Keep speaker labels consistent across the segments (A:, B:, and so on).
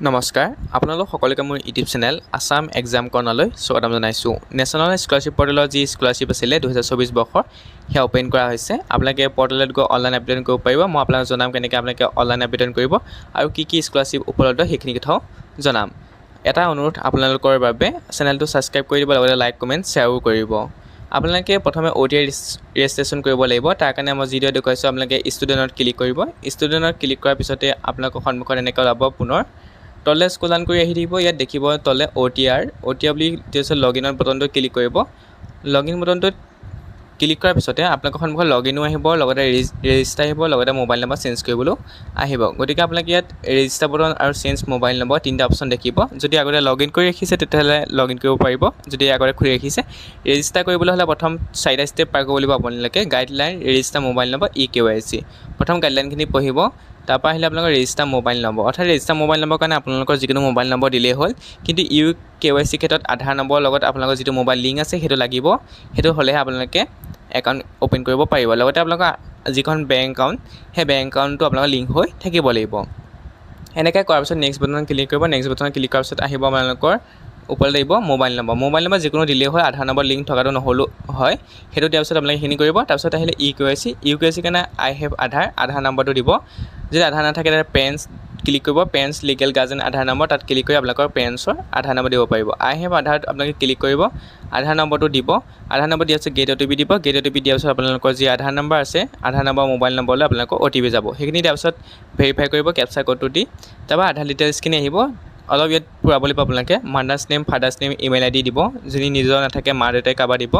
A: নমস্কাৰ আপোনালোক সকলোকে মোৰ ইউটিউব চেনেল আসাম এক্সাম কৰ্ণাৰলৈ স্বাগতম জনাইছোঁ। নেশ্যনেল স্কলাৰশ্বিপ পৰ্টেলৰ যি স্কলাৰশ্বিপ আছিলে 2024 বৰ্ষৰ সেয়া অপেন কৰা হৈছে। আপোনালোকে পৰ্টেলত গৈ অনলাইন আবেদন কৰিব পাৰিব। মই আপোনালোকক জনাম কেনেকৈ আপোনালোকে অনলাইন আবেদন কৰিব আৰু কি স্কলাৰশ্বিপ উপলব্ধ সেইখিনি কথাও জনাম। এটা অনুৰোধ আপোনালোকৰ বাবে চেনেলটো ছাবস্ক্ৰাইব কৰি দিব, লগতে লাইক কমেণ্ট শ্বেয়াৰো কৰিব। আপোনালোকে প্ৰথমে OTI ৰেজিষ্ট্ৰেশ্যন কৰিব লাগিব। তাৰ কাৰণে মই যিটো দেখুৱাইছোঁ আপোনালোকে ষ্টুডেণ্টত ক্লিক কৰিব। ষ্টুডেণ্টত ক্লিক কৰাৰ পিছতে আপোনালোকৰ সন্মুখত এনেকৈ ওলাব পুনৰ তলে স্ক্ৰল ডাউন কৰি আহি থাকিব। ইয়াত দেখিব তলে OTR বুলি তাৰপিছত লগইনৰ বটনটো ক্লিক কৰিব। লগইন বটনটোত ক্লিক কৰাৰ পিছতে আপোনালোকৰ সন্মুখত লগইনো আহিব, লগতে ৰেজিষ্টাৰ আহিব, লগতে মোবাইল নম্বৰ চেঞ্জ কৰিবলৈও আহিব। গতিকে আপোনালোকে ইয়াত ৰেজিষ্টাৰ বটন আৰু চেঞ্জ মোবাইল নম্বৰ তিনিটা অপশ্যন দেখিব। যদি আগতে লগইন কৰি ৰাখিছে তেতিয়াহ'লে লগইন কৰিব পাৰিব। যদি আগতে খুলি ৰাখিছে ৰেজিষ্টাৰ কৰিবলৈ হ'লে প্ৰথম 4টা ষ্টেপ পাৰ কৰিব লাগিব আপোনালোকে। Guideline, register mobile number, KYC। প্ৰথম গাইডলাইনখিনি পঢ়িব। তাৰপৰা আহিলে আপোনালোকৰ ৰেজিষ্টাৰ মোবাইল নম্বৰ, অৰ্থাৎ ৰেজিষ্টাৰ মোবাইল নম্বৰ কাৰণে আপোনালোকৰ যিকোনো মোবাইল নম্বৰ দিলেই হ'ল। কিন্তু KYC ক্ষেত্ৰত আধাৰ নম্বৰৰ লগত আপোনালোকৰ যিটো মোবাইল লিংক আছে সেইটো লাগিব। সেইটো হ'লেহে আপোনালোকে একাউণ্ট অ'পেন কৰিব পাৰিব। লগতে আপোনালোকৰ যিখন বেংক একাউণ্ট সেই বেংক একাউণ্টটো আপোনালোকৰ লিংক হৈ থাকিব লাগিব। এনেকৈ কৰাৰ পিছত নেক্সট বটনত ক্লিক কৰিব। নেক্সট বটনত ক্লিক কৰাৰ পিছত আহিব আপোনালোকৰ ওপৰত লাগিব মোবাইল নম্বৰ। মোবাইল নম্বৰ যিকোনো দিলেই হয়, আধাৰ নম্বৰ লিংক থকাটো নহ'লেও হয়। সেইটো দিয়াৰ পিছত আপোনালোকে সেইখিনি কৰিব। তাৰপিছত আহিলে KYC কাৰণে I have আধাৰ নম্বৰটো দিব। যদি আধাৰ নাথাকে তেতিয়া পেৰেণ্টছ ক্লিক কৰিব। পেৰেণ্টছ লিগেল গাৰ্জেন আধাৰ নম্বৰ, তাত ক্লিক কৰি আপোনালোকৰ পেৰেণ্টছৰ আধাৰ নম্বৰ দিব পাৰিব। I have আধাৰত আপোনালোকে ক্লিক কৰিব, আধাৰ নম্বৰটো দিব। আধাৰ নম্বৰ দিয়াৰ পিছত গেট OTP দিব। গেট OTP দিয়াৰ পিছত আপোনালোকৰ যি আধাৰ নম্বৰ আছে, আধাৰ নম্বৰ মোবাইল নম্বৰলৈ আপোনালোকৰ OTP যাব। সেইখিনি দিয়াৰ পিছত ভেৰিফাই কৰিব কেপচা ক'ডটো দি। তাৰপৰা আধাৰ ডিটেইলছখিনি আহিব। অলপ ইয়াত পূৰাব লাগিব আপোনালোকে। Mothers name, father's name, email ID দিব। যদি নিজৰ নাথাকে মা দেউতাই কাৰোবাৰ দিব।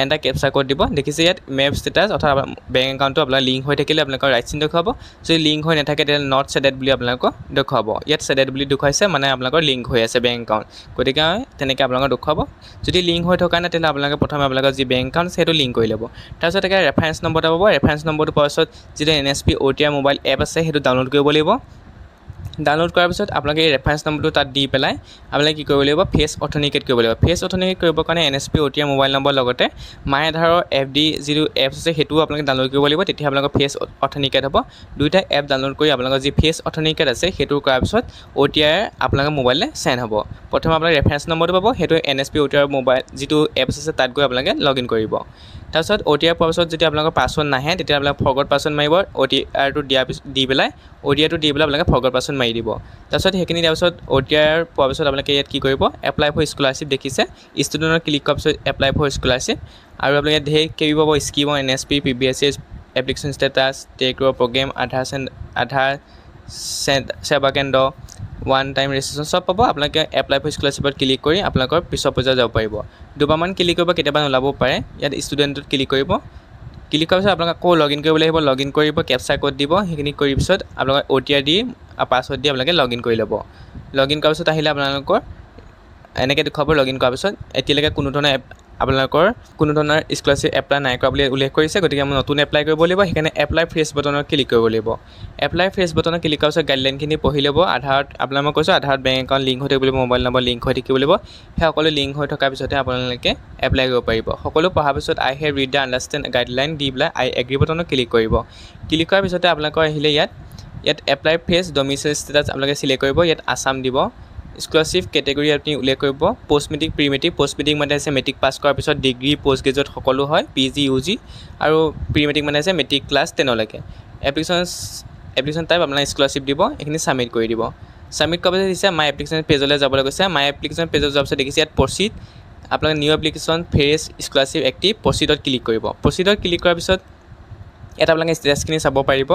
A: এটা কেপচা কোড দিব। দেখিছে ইয়াত মেপ ষ্টেটাছ, অৰ্থাৎ বেংক একাউণ্টটো আপোনাৰ লিংক হৈ থাকিলে আপোনালোকৰ ৰাইট চিন দেখুৱাব। যদি লিংক হৈ নাথাকে তেতিয়াহ'লে নট ছেডেড বুলি আপোনালোকক দেখুৱাব। ইয়াত ছেডেড বুলি দেখুৱাইছে, মানে আপোনালোকৰ লিংক হৈ আছে বেংক একাউণ্ট। গতিকে তেনেকৈ আপোনালোকক দেখুৱাব। যদি লিংক হৈ থকা নাই তেতিয়াহ'লে আপোনালোকে প্ৰথমে আপোনালোকৰ যি বেংক একাউণ্ট আছে সেইটো লিংক কৰি ল'ব। তাৰপিছত একে ৰেফাৰেঞ্চ নম্বৰ এটা পাব। ৰেফাৰেঞ্চ নম্বৰটো পোৱাৰ পিছত যিটো NSP OTR মোবাইল এপ আছে সেইটো ডাউনলোড কৰিব লাগিব। ডাউনলোড কৰাৰ পিছত আপোনালোকে এই ৰেফাৰেঞ্চ নম্বৰটো তাত দি পেলাই আপোনালোকে কি কৰিব লাগিব, ফেচ অথেণ্টিকেট কৰিব লাগিব। ফেচ অথেণ্টিকেট কৰিবৰ কাৰণে NSP OTR মোবাইল নম্বৰ লগতে মাই আধাৰৰ FD যিটো এপছ আছে সেইটোও আপোনালোকে ডাউনলোড কৰিব লাগিব। তেতিয়া আপোনালোকৰ ফেচ অথেণ্টিকেট হ'ব। দুইটা এপ ডাউনলোড কৰি আপোনালোকৰ যি ফেচ অথেণ্টিকেট আছে সেইটো কৰাৰ পিছত OTR আপোনালোকৰ মোবাইললৈ চেণ্ড হ'ব। প্ৰথমে আপোনালোকে ৰেফাৰেঞ্চ নম্বৰটো পাব, সেইটো NSP OTR মোবাইল যিটো এপছ আছে তাত গৈ আপোনালোকে লগ ইন কৰিব। তাৰপিছত OTR পোৱাৰ পিছত যদি আপোনালোকৰ পাছৱৰ্ড নাহে তেতিয়া আপোনালোকে ফৰগট পাছৱৰ্ড মাৰিব। OTRটো দি পেলাই আপোনালোকে ফৰগট পাছৱৰ্ড মাৰি দিব। তাৰপিছত সেইখিনি দিয়াৰ পিছত OTR পোৱাৰ পিছত আপোনালোকে ইয়াত কি কৰিব, এপ্লাই ফৰ স্কলাৰশ্বিপ দেখিছে, ষ্টুডেণ্টৰ ক্লিক কৰাৰ পিছত এপ্লাই ফৰ স্কলাৰশ্বিপ। আৰু আপোনালোকে ইয়াত ধেৰ কিবি পাব, scheme, NSP, PBSC, application status, টেকৰ প্ৰগ্ৰেম, আধাৰ সেৱা কেন্দ্ৰ, ওৱান টাইম ৰেজিষ্ট্ৰেশ্যন চব পাব। আপোনালোকে এপ্লাই ফৰ স্কলাৰশ্বিপত ক্লিক কৰি আপোনালোকৰ পিছৰ পৰ্যায়ত যাব পাৰিব। দুবাৰমান ক্লিক কৰিব, কেতিয়াবা নোলাব পাৰে। ইয়াত ষ্টুডেণ্টত ক্লিক কৰিব। ক্লিক কৰাৰ পিছত আপোনালোকে আকৌ লগ ইন কৰিব লাগিব। লগ ইন কৰিব, কেপচা কোড দিব। সেইখিনি কৰাৰ পিছত আপোনালোকে OTR দি পাছৱৰ্ড দি আপোনালোকে লগ ইন কৰি ল'ব। লগ ইন কৰাৰ পিছত আহিলে আপোনালোকৰ এনেকৈ দেখুৱাব। লগ ইন কৰাৰ পিছত এতিয়ালৈকে আপোনালোকৰ কোনো ধৰণৰ স্কলাৰশ্বিপ এপ্লাই নাই কৰা বুলি উল্লেখ কৰিছে। গতিকে মই নতুন এপ্লাই কৰিব লাগিব। সেইকাৰণে এপ্লাই ফ্ৰেছ বটনত ক্লিক কৰিব লাগিব। এপ্লাই ফ্ৰেছ বটনত ক্লিক কৰাৰ পিছত গাইডলাইনখিনি পঢ়ি ল'ব। আধাৰত আপোনাক মই কৈছোঁ আধাৰত বেংক একাউণ্ট লিংক হৈ থাকিব লাগিব, মোবাইল নম্বৰ লিংক হৈ থাকিব লাগিব। সেই সকলো লিংক হৈ থকাৰ পিছতহে আপোনালোকে এপ্লাই কৰিব পাৰিব। সকলো পঢ়াৰ পিছত I have read the understand guideline দি পেলাই I agree বটনত ক্লিক কৰিব। ক্লিক কৰাৰ পিছতে আপোনালোকৰ আহিলে ইয়াত এপ্লাই ফেচ ডমিচাইল ষ্টেটাছ আপোনালোকে চিলেক্ট কৰিব। ইয়াত আছাম দিব। স্কলাৰশ্বিপ কেটেগৰী আপুনি উল্লেখ কৰিব। Post matric, pre matric. Post matric মানে হৈছে মেট্ৰিক পাছ কৰাৰ পিছত ডিগ্ৰী, পষ্ট গ্ৰেজুৱেট সকলো হয়, PG UG। আৰু প্ৰি মেট্ৰিক মানে হৈছে মেট্ৰিক ক্লাছ 10লৈকে। এপ্লিকেশ্যন টাইপ আপোনাৰ স্কলাৰশ্বিপ দিব। এইখিনি ছাবমিট কৰি দিব। ছাবমিট কৰাৰ পিছত দিছে মাই এপ্লিকেশ্যন পেজলৈ যাবলৈ কৈছে। মাই এপ্লিকেশ্যন পেজত যোৱাৰ পিছত দেখিছে ইয়াত প্ৰচিড, আপোনালোকে new application fresh scholarship active, প্ৰচিডত ক্লিক কৰিব। প্ৰচিডত ক্লিক কৰাৰ পিছত ইয়াত আপোনালোকে ষ্টেটাছখিনি চাব পাৰিব।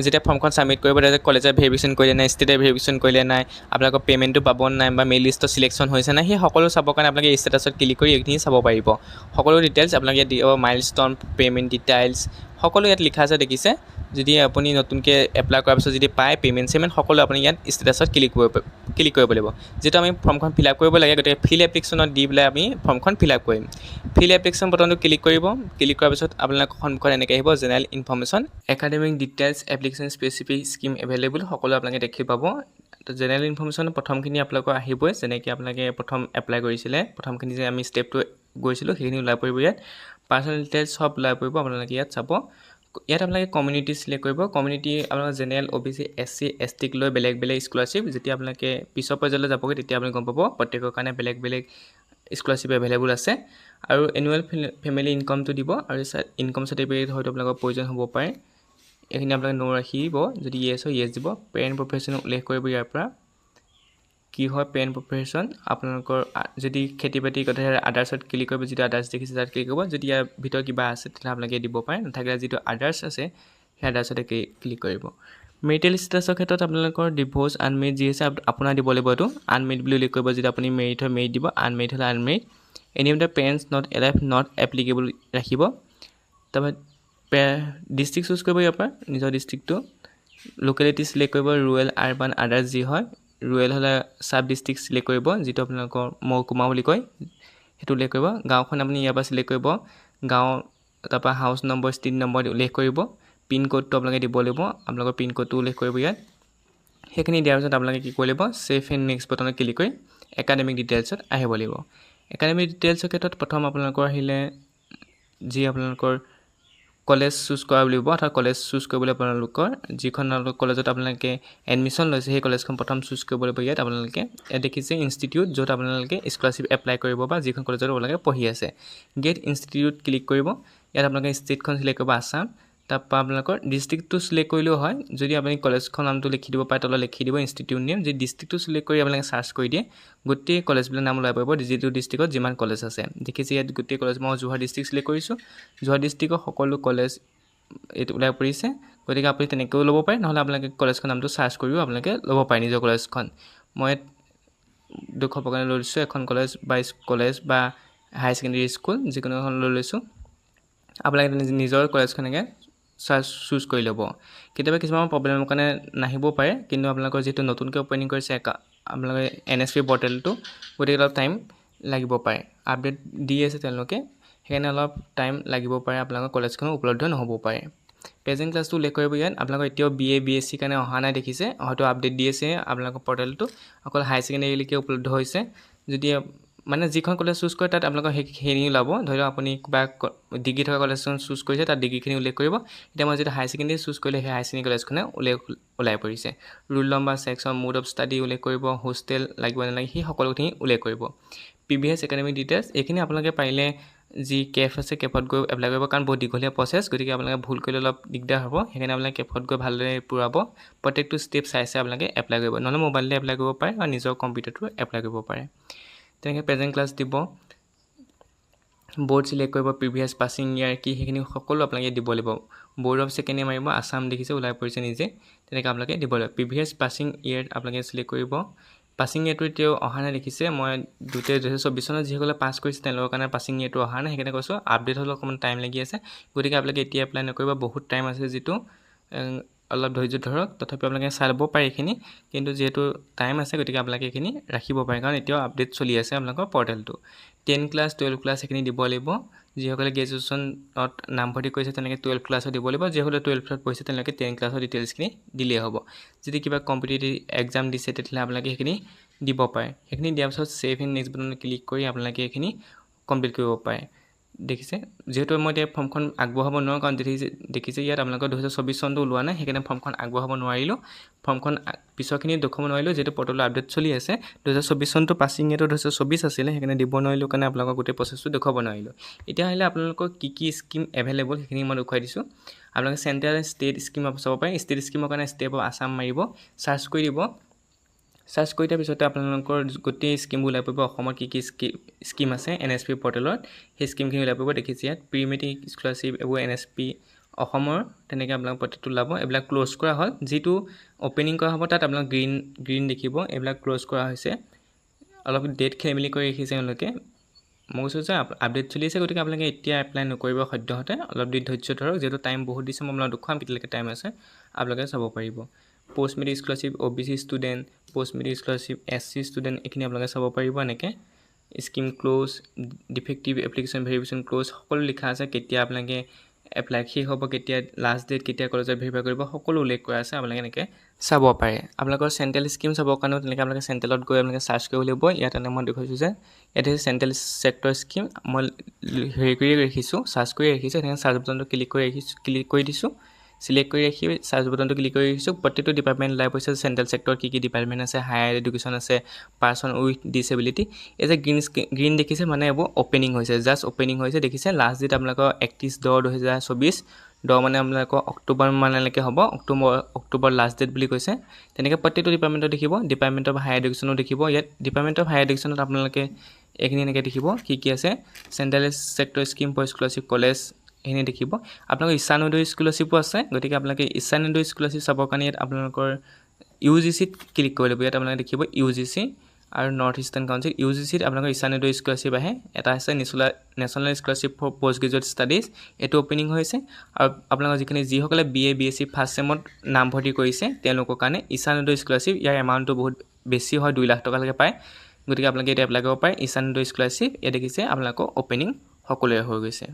A: যেতিয়া ফৰ্মখন ছাবমিট কৰিব তেতিয়া কলেজে ভেৰিফিকেশ্যন কৰিলে নাই, ষ্টেটে ভেৰিফিকেশ্যন কৰিলে নাই, আপোনালোকৰ পে'মেণ্টটো পাব নাই, বা মেইল লিষ্টত চিলেকশ্যন হৈছে নাই, সেই সকলো চাবৰ কাৰণে আপোনালোকে ষ্টেটাছত ক্লিক কৰি এইখিনি চাব পাৰিব। সকলো ডিটেইলছ আপোনালোকে ইয়াত দিব। মাইলষ্টন, পে'মেণ্ট ডিটেইলছ সকলো ইয়াত লিখা আছে দেখিছে। যদি আপুনি নতুনকৈ এপ্লাই কৰাৰ পিছত যদি পায় পে'মেণ্ট সকলো আপুনি ইয়াত ষ্টেটাছত ক্লিক কৰিব লাগিব। যিহেতু আমি ফৰ্মখন ফিল আপ কৰিব লাগে, গতিকে ফিল এপ্লিকেশ্যনত দি পেলাই আমি ফৰ্মখন ফিল আপ কৰিম। ফিল এপ্লিকেশ্যন বটনটো ক্লিক কৰিব। ক্লিক কৰাৰ পিছত আপোনালোকৰ সন্মুখত এনেকৈ আহিব general information, academic details, application specific scheme available সকলো আপোনালোকে দেখি পাব। জেনেৰেল ইনফৰ্মেশ্যন প্ৰথমখিনি আপোনালোকৰ আহিবই, যেনেকৈ আপোনালোকে প্ৰথম এপ্লাই কৰিছিলে, প্ৰথমখিনি যে আমি ষ্টেপটো গৈছিলোঁ সেইখিনি ওলাই পৰিব। ইয়াত পাৰ্চনেল ডিটেইলছ সব ওলাই পৰিব, আপোনালোকে ইয়াত চাব। ইয়াত আপোনালোকে কমিউনিটি চিলেক্ট কৰিব কমিউনিটি আপোনালোকৰ জেনেৰেল OBC SC ST ক লৈ বেলেগ বেলেগ স্কলাৰশ্বিপ যেতিয়া আপোনালোকে পিছৰ পৰ্যায়লৈ যাবগৈ তেতিয়া আপুনি গম পাব প্ৰত্যেকৰ কাৰণে বেলেগ বেলেগ স্কলাৰশ্বিপ এভেইলেবল আছে আৰু এনুৱেল ফেমিলি ইনকামটো দিব আৰু ইনকাম চাৰ্টিফিকেট হয়তো আপোনালোকৰ প্ৰয়োজন হ'ব পাৰে এইখিনি আপোনালোকে নো ৰাখিব যদি ইয়েছ হয় ইয়েছ দিব পেৰেণ্ট প্ৰফেশ্যন উল্লেখ কৰিব ইয়াৰ পৰা কি হয় পেৰেণ্ট প্ৰফেশ্যন আপোনালোকৰ যদি খেতি বাতি কথা আদাৰ্ছত ক্লিক কৰিব যিটো আদাৰ্ছ দেখিছে তাত ক্লিক কৰিব যদি ইয়াৰ ভিতৰত কিবা আছে তেতিয়াহ'লে আপোনালোকে দিব পাৰে নাথাকিলে যিটো আদাৰ্ছ আছে সেই আদাৰ্ছতে ক্লিক কৰিব মেৰিটেল ষ্টেটাছৰ ক্ষেত্ৰত আপোনালোকৰ ডিভোৰ্চ আনমেৰিড যি আছে আপোনাৰ দিব লাগিব এইটো আনমেৰিড বুলি উল্লেখ কৰিব যদি আপুনি মেৰিড হয় মেৰিড দিব আনমেৰিড হ'লে unmarried any of the parents not alive not applicable ৰাখিব তাৰপৰা ডিষ্ট্ৰিক্ট চুজ কৰিব ইয়াৰ পৰা নিজৰ ডিষ্ট্ৰিক্টটো লোকেলিটি চিলেক্ট কৰিব ৰুৰেল আৰ্বান আদাৰ্ছ যি হয় ৰুৰেল হ'লে চাব ডিষ্ট্ৰিক্ট চিলেক্ট কৰিব যিটো আপোনালোকৰ মহকুমা বুলি কয় সেইটো উল্লেখ কৰিব গাঁওখন আপুনি ইয়াৰ পৰা চিলেক্ট কৰিব গাঁও তাৰপৰা হাউচ নম্বৰ ষ্ট্ৰীট নম্বৰ উল্লেখ কৰিব পিন কোডটো আপোনালোকে দিব লাগিব আপোনালোকৰ পিন কোডটো উল্লেখ কৰিব ইয়াত সেইখিনি দিয়াৰ পিছত আপোনালোকে কি কৰিব লাগিব ছেভ এণ্ড নেক্সট বটনত ক্লিক কৰি একাডেমিক ডিটেইলছত আহিব লাগিব একাডেমিক ডিটেইলছৰ ক্ষেত্ৰত প্ৰথম আপোনালোকৰ আহিলে যি আপোনালোকৰ কলেজ চুজ কৰা বুলিব অৰ্থাৎ কলেজ চুজ কৰিবলৈ আপোনালোকৰ যিখন কলেজত আপোনালোকে এডমিশ্যন লৈছে সেই কলেজখন প্ৰথম চুজ কৰিব লাগিব ইয়াত আপোনালোকে দেখিছে ইনষ্টিটিউট য'ত আপোনালোকে স্কলাৰশ্বিপ এপ্লাই কৰিব বা যিখন কলেজত আপোনালোকে পঢ়ি আছে গেট ইনষ্টিটিউট ক্লিক কৰিব ইয়াত আপোনালোকে ষ্টেটখন চিলেক্ট কৰিব আছাম তাৰপৰা আপোনালোকৰ ডিষ্ট্ৰিক্টটো চিলেক্ট কৰিলেও হয় যদি আপুনি কলেজখন নামটো লিখি দিব পাৰে তলত লিখি দিব ইনষ্টিটিউট নেম যদি ডিষ্ট্ৰিক্টটো চিলেক্ট কৰি আপোনালোকে চাৰ্চ কৰি দিয়ে গোটেই কলেজবিলাক নাম ওলাই পৰিব যিটো ডিষ্ট্ৰিক্টত যিমান কলেজ আছে দেখিছে ইয়াত গোটেই কলেজ মই যোৰহাট ডিষ্ট্ৰিক্ট চিলেক্ট কৰিছোঁ যোৰহাট ডিষ্ট্ৰিক্টৰ সকলো কলেজ এইটো ওলাই পৰিছে গতিকে আপুনি তেনেকৈও ল'ব পাৰে নহ'লে আপোনালোকে কলেজখন নামটো চাৰ্চ কৰিও আপোনালোকে ল'ব পাৰে নিজৰ কলেজখন মই দেখুৱাবৰ কাৰণে লৈ লৈছোঁ এখন কলেজ বা হাই ছেকেণ্ডেৰী স্কুল যিকোনো এখন লৈ লৈছোঁ আপোনালোকে নিজৰ কলেজখনকে চুজ কৰি ল'ব কেতিয়াবা কিছুমান প্ৰব্লেমৰ কাৰণে নাহিব পাৰে কিন্তু আপোনালোকৰ যিহেতু নতুনকৈ অপেনিং কৰিছে আপোনালোকে NSP পৰ্টেলটো গতিকে অলপ টাইম লাগিব পাৰে আপডেট দি আছে তেওঁলোকে সেইকাৰণে অলপ টাইম লাগিব পাৰে আপোনালোকৰ কলেজখনো উপলব্ধ নহ'ব পাৰে প্ৰেজেণ্ট ক্লাছটো উল্লেখ কৰিব ইয়াত আপোনালোকৰ এতিয়াও BA BSc কাৰণে অহা নাই দেখিছে হয়তো আপডেট দি আছে আপোনালোকৰ পৰ্টেলটো অকল হাই ছেকেণ্ডেৰীলৈকে উপলব্ধ হৈছে যদি মানে যিখন কলেজ চুজ কৰে তাত আপোনালোকৰ সেইখিনি ওলাব ধৰি লওক আপুনি কিবা ডিগ্ৰী থকা কলেজখন চুজ কৰিছে তাত ডিগ্ৰীখিনি উল্লেখ কৰিব এতিয়া মই যেতিয়া হাই ছেকেণ্ডেৰী চুজ কৰিলে সেই হাই ছেকেণ্ডেৰী কলেজখনে ওলাই পৰিছে roll number section mode of study উল্লেখ কৰিব হোষ্টেল লাগিব নালাগে সেই সকলোখিনি উল্লেখ কৰিব PVS একাডেমিক ডিটেইলছ এইখিনি আপোনালোকে পাৰিলে যি কেফ আছে কেফত গৈ এপ্লাই কৰিব কাৰণ বহুত দীঘলীয়া প্ৰচেছ গতিকে আপোনালোকে ভুল কৰিলে অলপ দিগদাৰ হ'ব সেইকাৰণে আপোনালোকে কেফত গৈ ভালদৰে পূৰাব প্ৰত্যেকটো ষ্টেপ চাই আপোনালোকে এপ্লাই কৰিব নহ'লে মোবাইলতে এপ্লাই কৰিব পাৰে বা নিজৰ কম্পিউটাৰটো এপ্লাই কৰিব পাৰে তেনেকৈ প্ৰেজেণ্ট ক্লাছ দিব বৰ্ড চিলেক্ট কৰিব প্ৰিভিয়াছ পাছিং ইয়াৰ কি সেইখিনি সকলো আপোনালোকে দিব লাগিব বৰ্ড অফ ছেকেণ্ড ইয়াৰ মাৰিব আছাম দেখিছে ওলাই পৰিছে নিজে তেনেকৈ আপোনালোকে দিব লাগিব প্ৰিভিয়াছ পাছিং ইয়াৰ আপোনালোকে চিলেক্ট কৰিব পাছিং ইয়েৰটো এতিয়াও অহা নাই দেখিছে মই 2024 চনত যিসকলে পাছ কৰিছে তেওঁলোকৰ কাৰণে পাছিং ইয়েৰটো অহা নাই সেইকাৰণে কৈছোঁ আপডেট হ'লে অকণমান টাইম লাগি আছে গতিকে আপোনালোকে এতিয়া এপ্লাই নকৰিব বহুত টাইম আছে যিটো অলপ ধৈৰ্য ধৰক তথাপি আপোনালোকে চাই ল'ব পাৰে এইখিনি কিন্তু যিহেতু টাইম আছে গতিকে আপোনালোকে এইখিনি ৰাখিব পাৰে কাৰণ এতিয়াও আপডেট চলি আছে আপোনালোকৰ পৰ্টেলটো 10 ক্লাছ 12 ক্লাছ এইখিনি দিব লাগিব যিসকলে গ্ৰেজুৱেশ্যনত নামভৰ্তি কৰিছে তেনেকৈ 12 ক্লাছত দিব লাগিব যিসকলে 12ত পঢ়িছে তেওঁলোকে 10 ক্লাছৰ ডিটেইলছখিনি দিলেই হ'ব যদি কিবা কম্পিটিটিভ এক্সাম দিছে তেতিয়াহ'লে আপোনালোকে সেইখিনি দিব পাৰে সেইখিনি দিয়াৰ পিছত ছেভ এণ্ড নেক্সট বাটনত ক্লিক কৰি আপোনালোকে এইখিনি কমপ্লিট কৰিব পাৰে দেখিছে যেহেতু মই এতিয়া ফৰ্মখন আগবঢ়াব নোৱাৰোঁ কাৰণ দেখিছে ইয়াত আপোনালোকৰ 2024 চনটো ওলোৱা নাই সেইকাৰণে ফৰ্মখন আগবঢ়াব নোৱাৰিলোঁ ফৰ্মখন পিছৰখিনি দেখুৱাব নোৱাৰিলোঁ যিহেতু পৰ্টেলৰ আপডেট চলি আছে 2024 চনটো পাছিং ইয়েৰটো 2024 আছিলে সেইকাৰণে দিব নোৱাৰিলোঁ কাৰণে আপোনালোকৰ গোটেই প্ৰচেছটো দেখুৱাব নোৱাৰিলোঁ এতিয়া আহিলে আপোনালোকৰ কি স্কিম এভেইলেবল সেইখিনি মই দেখুৱাই দিছোঁ আপোনালোকে চেণ্ট্ৰেল ষ্টেট স্কিম চাব পাৰে ষ্টেট স্কিমৰ কাৰণে ষ্টেপ অফ আছাম মাৰিব চাৰ্চ কৰি দিব চাৰ্চ কৰি দিয়াৰ পিছতে আপোনালোকৰ গোটেই স্কিমবোৰ ওলাই পৰিব অসমৰ কি স্কিম আছে NSP পৰ্টেলত সেই স্কিমখিনি ওলাই পৰিব দেখিছে ইয়াত প্ৰি মেট্ৰিক স্কলাৰশ্বিপ এইবোৰ NSP অসমৰ তেনেকৈ আপোনালোকৰ প্ৰত্যেকটো ওলাব এইবিলাক ক্ল'জ কৰা হ'ল যিটো অ'পেনিং কৰা হ'ব তাত আপোনালোক গ্ৰীণ দেখিব এইবিলাক ক্ল'জ কৰা হৈছে অলপ ডেট খেলিমেলি কৰি ৰাখিছে তেওঁলোকে মই কৈছোঁ যে আপডেট চলি আছে গতিকে আপোনালোকে এতিয়া এপ্লাই নকৰিব সদ্যহতে অলপ দিন ধৈৰ্য ধৰক যিহেতু টাইম বহুত দিছে মই আপোনালোকক দেখুৱাম কেতিয়ালৈকে টাইম আছে আপোনালোকে চাব পাৰিব post matric scholarship OBC student post matric scholarship SC student এইখিনি আপোনালোকে চাব পাৰিব এনেকৈ scheme close defective application verification close সকলো লিখা আছে কেতিয়া আপোনালোকে এপ্লাই শেষ হ'ব কেতিয়া লাষ্ট ডেট কেতিয়া কলেজত ভেৰিফাই কৰিব সকলো উল্লেখ কৰা আছে আপোনালোকে এনেকৈ চাব পাৰে। আপোনালোকৰ চেণ্ট্ৰেল স্কিম চাবৰ কাৰণেও তেনেকৈ আপোনালোকে চেণ্ট্ৰেলত গৈ আপোনালোকে চাৰ্চ কৰিব লাগিব। ইয়াত মই দেখুৱাইছোঁ যে ইয়াত হৈছে চেণ্ট্ৰেল ছেক্টৰ স্কিম। মই হেৰি কৰি ৰাখিছোঁ, চাৰ্চ কৰি ৰাখিছোঁ। তেনেকৈ চাৰ্চ বটনটো ক্লিক কৰি দিছোঁ। চিলেক্ট কৰি ৰাখি চাৰ্চ বটনটো ক্লিক কৰি ৰাখিছোঁ। প্ৰত্যেকটো ডিপাৰ্টমেণ্ট লাইভ হৈছে। চেণ্ট্ৰেল ছেক্টৰ কি ডিপাৰ্টমেণ্ট আছে, হায়াৰ এডুকেশ্যন আছে, পাৰ্চন উইথ ডিছেবিলিটি। এই যে গ্ৰীণ দেখিছে মানে এইবোৰ অ'পেনিং হৈছে, জাষ্ট অ'পেনিং হৈছে দেখিছে। লাষ্ট ডেট আপোনালোকৰ 31/10/2024, 10 মানে আপোনালোকৰ অক্টোবৰ মানলৈকে হ'ব। অক্টোবৰ লাষ্ট ডেট বুলি কৈছে। তেনেকৈ প্ৰত্যেকটো ডিপাৰ্টমেণ্টত দেখিব। ডিপাৰ্টমেণ্ট অফ হায়াৰ এডুকেশ্যনো দেখিব। ইয়াত ডিপাৰ্টমেণ্ট অফ হায়াৰ এডুকেশ্যনত আপোনালোকে এইখিনি এনেকৈ দেখিব কি আছে। Central sector scheme for scholarship college এইখিনি দেখিব। আপোনালোকৰ ইচ্ছানুদয়ী স্কলাৰশ্বিপো আছে। গতিকে আপোনালোকে ইচ্ছানুদয়ী স্কলাৰশ্বিপ চাবৰ কাৰণে ইয়াত আপোনালোকৰ UGCত ক্লিক কৰি ল'ব। ইয়াত আপোনালোকে দেখিব UGC আৰু নৰ্থ ইষ্টাৰ্ণ কাউন্সিল। UGCত আপোনালোকৰ ইচ্ছানুদয়ী স্কলাৰশ্বিপ আহে। এটা আছে national scholarship for post graduate studies, এইটো অ'পেনিং হৈছে। আৰু আপোনালোকৰ যিসকলে BA BSc ফাৰ্ষ্ট ছেমত নামভৰ্তি কৰিছে তেওঁলোকৰ কাৰণে ইচ্ছানুদয়ী স্কলাৰশ্বিপ, ইয়াৰ এমাউণ্টটো বহুত বেছি হয়, 2 লাখ টকালৈকে পায়। গতিকে আপোনালোকে এতিয়া এপ্লাই কৰিব পাৰে ইচ্ছানুদয়ী স্কলাৰশ্বিপ। ইয়াত দেখিছে আপোনালোকৰ অ'পেনিং সকলোৰে হৈ গৈছে।